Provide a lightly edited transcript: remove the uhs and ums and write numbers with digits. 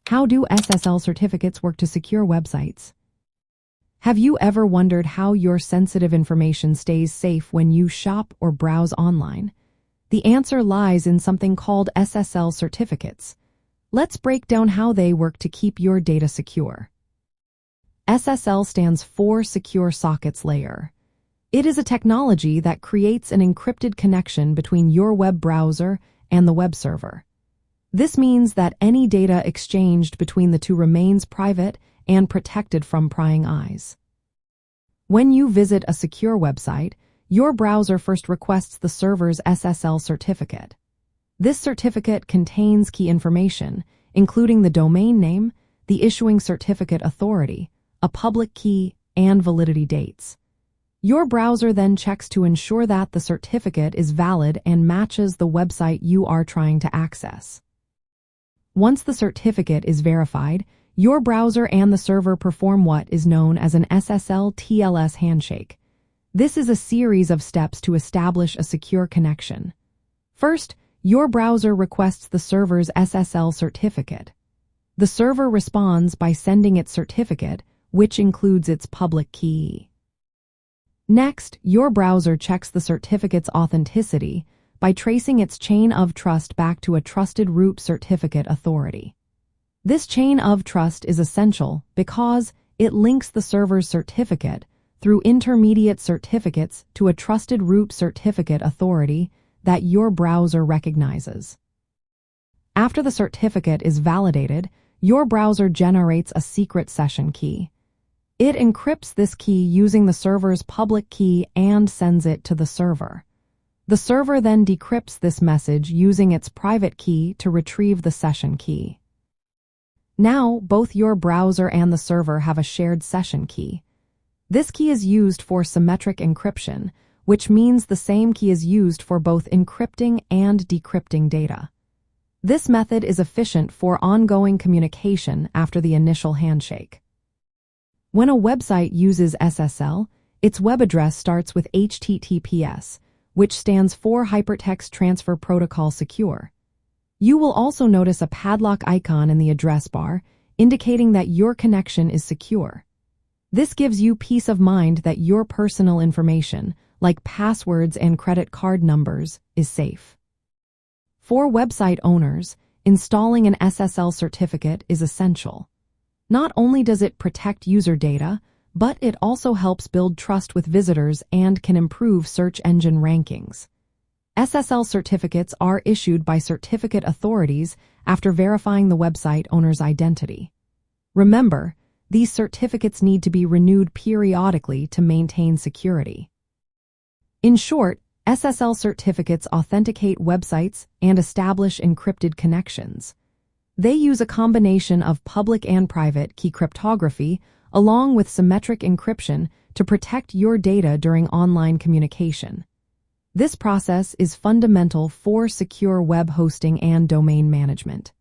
How do SSL certificates work to secure websites? Have you ever wondered how your sensitive information stays safe when you shop or browse online? The answer lies in something called SSL certificates. Let's break down how they work to keep your data secure. SSL stands for Secure Sockets Layer. It is a technology that creates an encrypted connection between your web browser and the web server. This means that any data exchanged between the two remains private and protected from prying eyes. When you visit a secure website, your browser first requests the server's SSL certificate. This certificate contains key information, including the domain name, the issuing certificate authority, a public key, and validity dates. Your browser then checks to ensure that the certificate is valid and matches the website you are trying to access. Once the certificate is verified, your browser and the server perform what is known as an SSL/TLS handshake. This is a series of steps to establish a secure connection. First, your browser requests the server's SSL certificate. The server responds by sending its certificate, which includes its public key. Next, your browser checks the certificate's authenticity by tracing its chain of trust back to a trusted root certificate authority. This chain of trust is essential because it links the server's certificate through intermediate certificates to a trusted root certificate authority that your browser recognizes. After the certificate is validated, your browser generates a secret session key. It encrypts this key using the server's public key and sends it to the server. The server then decrypts this message using its private key to retrieve the session key. Now, both your browser and the server have a shared session key. This key is used for symmetric encryption, which means the same key is used for both encrypting and decrypting data. This method is efficient for ongoing communication after the initial handshake. When a website uses SSL, its web address starts with HTTPS, which stands for Hypertext Transfer Protocol Secure. You will also notice a padlock icon in the address bar, indicating that your connection is secure. This gives you peace of mind that your personal information, like passwords and credit card numbers, is safe. For website owners, installing an SSL certificate is essential. Not only does it protect user data, but it also helps build trust with visitors and can improve search engine rankings. SSL certificates are issued by certificate authorities after verifying the website owner's identity. Remember, these certificates need to be renewed periodically to maintain security. In short, SSL certificates authenticate websites and establish encrypted connections. They use a combination of public and private key cryptography along with symmetric encryption to protect your data during online communication. This process is fundamental for secure web hosting and domain management.